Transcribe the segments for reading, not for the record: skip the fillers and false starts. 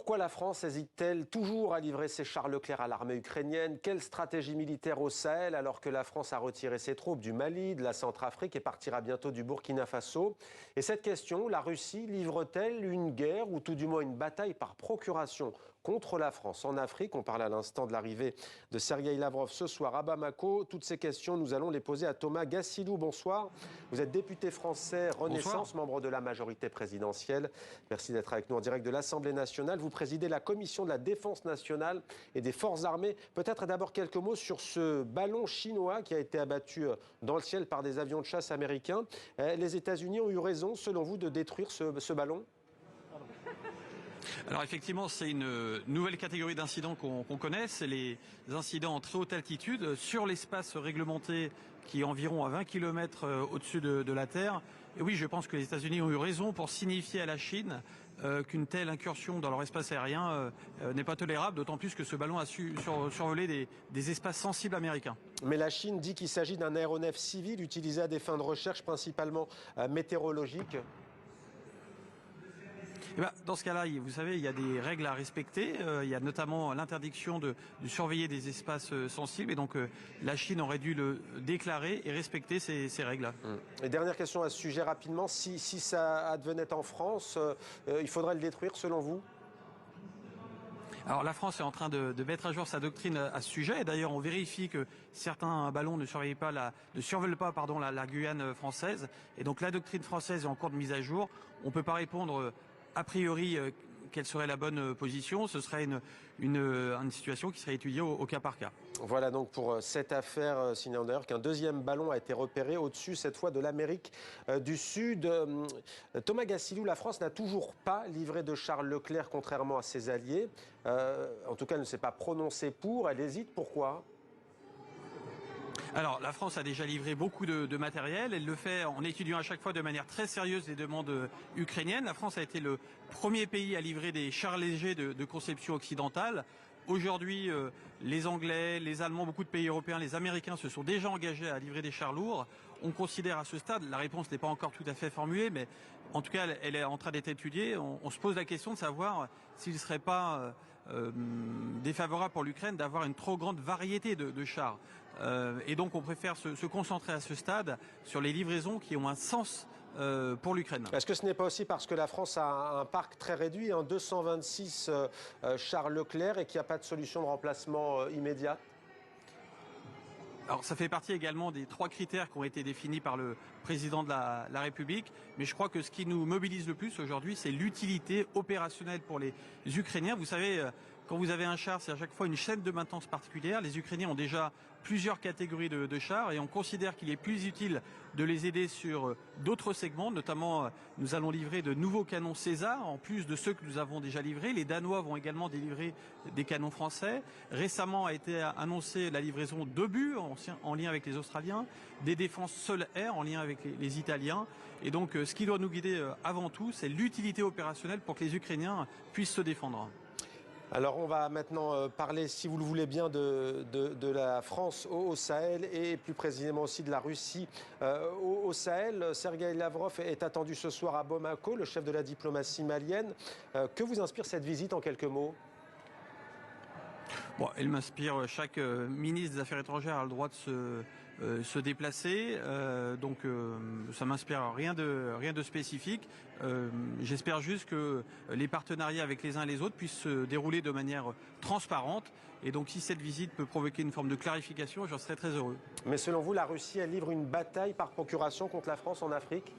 Pourquoi la France hésite-t-elle toujours à livrer ses chars Leclerc à l'armée ukrainienne? Quelle stratégie militaire au Sahel alors que la France a retiré ses troupes du Mali, de la Centrafrique et partira bientôt du Burkina Faso? Et cette question, la Russie livre-t-elle une guerre ou tout du moins une bataille par procuration contre la France en Afrique? On parle à l'instant de l'arrivée de Sergueï Lavrov ce soir à Bamako. Toutes ces questions, nous allons les poser à Thomas Gassilou. Bonsoir. Vous êtes député français Renaissance, membre de la majorité présidentielle. Merci d'être avec nous en direct de l'Assemblée nationale. Vous présidez la commission de la défense nationale et des forces armées. Peut-être d'abord quelques mots sur ce ballon chinois qui a été abattu dans le ciel par des avions de chasse américains. Les États-Unis ont eu raison, selon vous, de détruire ce ballon ? Alors effectivement, c'est une nouvelle catégorie d'incidents qu'on connaît, c'est les incidents en très haute altitude sur l'espace réglementé qui est environ à 20 km au-dessus de la Terre. Et oui, je pense que les États-Unis ont eu raison pour signifier à la Chine qu'une telle incursion dans leur espace aérien n'est pas tolérable, d'autant plus que ce ballon a su survoler des espaces sensibles américains. Mais la Chine dit qu'il s'agit d'un aéronef civil utilisé à des fins de recherche principalement météorologiques. Eh ben, dans ce cas-là, vous savez, il y a des règles à respecter. Il y a notamment l'interdiction de surveiller des espaces sensibles. Et donc, la Chine aurait dû le déclarer et respecter ces règles. Et dernière question à ce sujet rapidement. Si ça advenait en France, il faudrait le détruire selon vous ? Alors la France est en train de mettre à jour sa doctrine à ce sujet. Et d'ailleurs, on vérifie que certains ballons ne survolent pas la Guyane française. Et donc la doctrine française est en cours de mise à jour. On ne peut pas répondre a priori quelle serait la bonne position. Ce serait une situation qui serait étudiée au cas par cas. Voilà donc pour cette affaire, signant d'ailleurs qu'un deuxième ballon a été repéré au-dessus, cette fois de l'Amérique du Sud. Thomas Gassilou, la France n'a toujours pas livré de chars Leclerc, contrairement à ses alliés. En tout cas, elle ne s'est pas prononcée pour. Elle hésite. Pourquoi ? Alors, la France a déjà livré beaucoup de matériel. Elle le fait en étudiant à chaque fois de manière très sérieuse les demandes ukrainiennes. La France a été le premier pays à livrer des chars légers de conception occidentale. Aujourd'hui, les Anglais, les Allemands, beaucoup de pays européens, les Américains se sont déjà engagés à livrer des chars lourds. On considère à ce stade, la réponse n'est pas encore tout à fait formulée, mais en tout cas, elle est en train d'être étudiée. On se pose la question de savoir s'il ne serait pas défavorable pour l'Ukraine d'avoir une trop grande variété de chars. Et donc, on préfère se concentrer à ce stade sur les livraisons qui ont un sens pour l'Ukraine. Est-ce que ce n'est pas aussi parce que la France a un parc très réduit, 226 chars Leclerc, et qu'il n'y a pas de solution de remplacement immédiate ? Alors ça fait partie également des 3 critères qui ont été définis par le président de la République. Mais je crois que ce qui nous mobilise le plus aujourd'hui, c'est l'utilité opérationnelle pour les Ukrainiens. Vous savez, quand vous avez un char, c'est à chaque fois une chaîne de maintenance particulière. Les Ukrainiens ont déjà plusieurs catégories de chars et on considère qu'il est plus utile de les aider sur d'autres segments. Notamment, nous allons livrer de nouveaux canons César, en plus de ceux que nous avons déjà livrés. Les Danois vont également délivrer des canons français. Récemment a été annoncée la livraison d'obus en lien avec les Australiens, des défenses sol-air en lien avec les Italiens. Et donc, ce qui doit nous guider avant tout, c'est l'utilité opérationnelle pour que les Ukrainiens puissent se défendre. Alors on va maintenant parler, si vous le voulez bien, de la France au Sahel et plus précisément aussi de la Russie au Sahel. Sergueï Lavrov est attendu ce soir à Bamako, le chef de la diplomatie malienne. Que vous inspire cette visite en quelques mots ? Bon, elle m'inspire. Chaque ministre des Affaires étrangères a le droit de se déplacer. Donc ça m'inspire rien de spécifique. J'espère juste que les partenariats avec les uns et les autres puissent se dérouler de manière transparente. Et donc si cette visite peut provoquer une forme de clarification, j'en serais très heureux. Mais selon vous, la Russie, elle livre une bataille par procuration contre la France en Afrique ?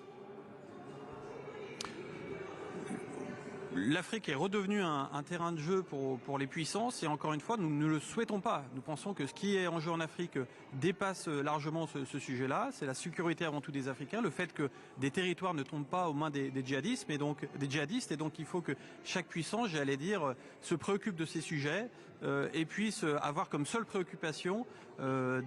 L'Afrique est redevenue un terrain de jeu pour les puissances et encore une fois, nous ne le souhaitons pas. Nous pensons que ce qui est en jeu en Afrique dépasse largement ce sujet-là. C'est la sécurité avant tout des Africains, le fait que des territoires ne tombent pas aux mains des djihadistes, et donc il faut que chaque puissance, j'allais dire, se préoccupe de ces sujets et puisse avoir comme seule préoccupation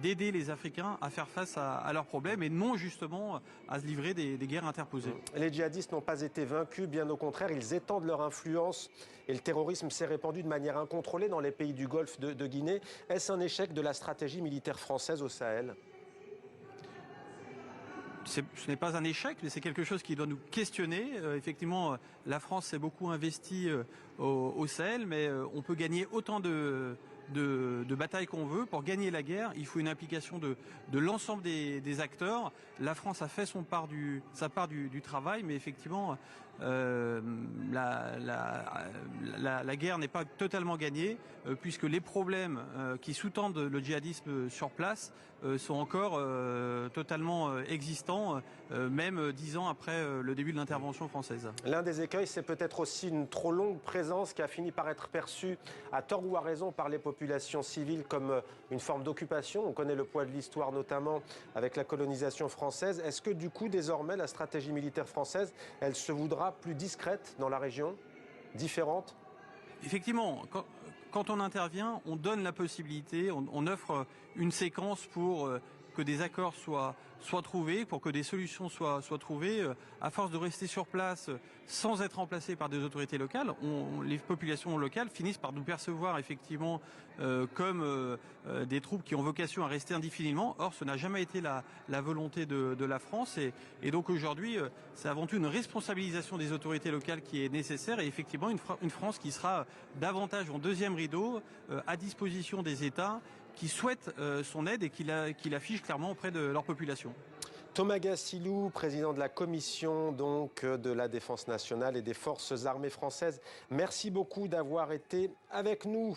d'aider les Africains à faire face à leurs problèmes et non justement à se livrer des guerres interposées. Les djihadistes n'ont pas été vaincus, bien au contraire, ils étendent leur influence et le terrorisme s'est répandu de manière incontrôlée dans les pays du Golfe de Guinée. Est-ce un échec de la stratégie militaire française au Sahel ? ce n'est pas un échec, mais c'est quelque chose qui doit nous questionner. Effectivement, la France s'est beaucoup investie au Sahel, mais on peut gagner autant de batailles qu'on veut. Pour gagner la guerre, il faut une implication de l'ensemble des acteurs. La France a fait sa part du travail, mais effectivement, la guerre n'est pas totalement gagnée, puisque les problèmes qui sous-tendent le djihadisme sur place sont encore totalement existants, même 10 ans après le début de l'intervention française. L'un des écueils, c'est peut-être aussi une trop longue présence qui a fini par être perçue, à tort ou à raison, par les populations civiles comme une forme d'occupation. On connaît le poids de l'histoire, notamment avec la colonisation française. Est-ce que du coup, désormais, la stratégie militaire française, elle se voudra plus discrète dans la région, différente? Effectivement, quand on intervient, on donne la possibilité, on offre une séquence pour que des accords soient trouvés, pour que des solutions soient trouvées. À force de rester sur place sans être remplacés par des autorités locales, les populations locales finissent par nous percevoir effectivement comme des troupes qui ont vocation à rester indéfiniment. Or, ce n'a jamais été la volonté de la France. Et donc aujourd'hui, c'est avant tout une responsabilisation des autorités locales qui est nécessaire et effectivement une France qui sera davantage en deuxième rideau à disposition des États qui souhaitent son aide et qui l'affichent clairement auprès de leur population. Thomas Gassilou, président de la commission de la défense nationale et des forces armées françaises, merci beaucoup d'avoir été avec nous.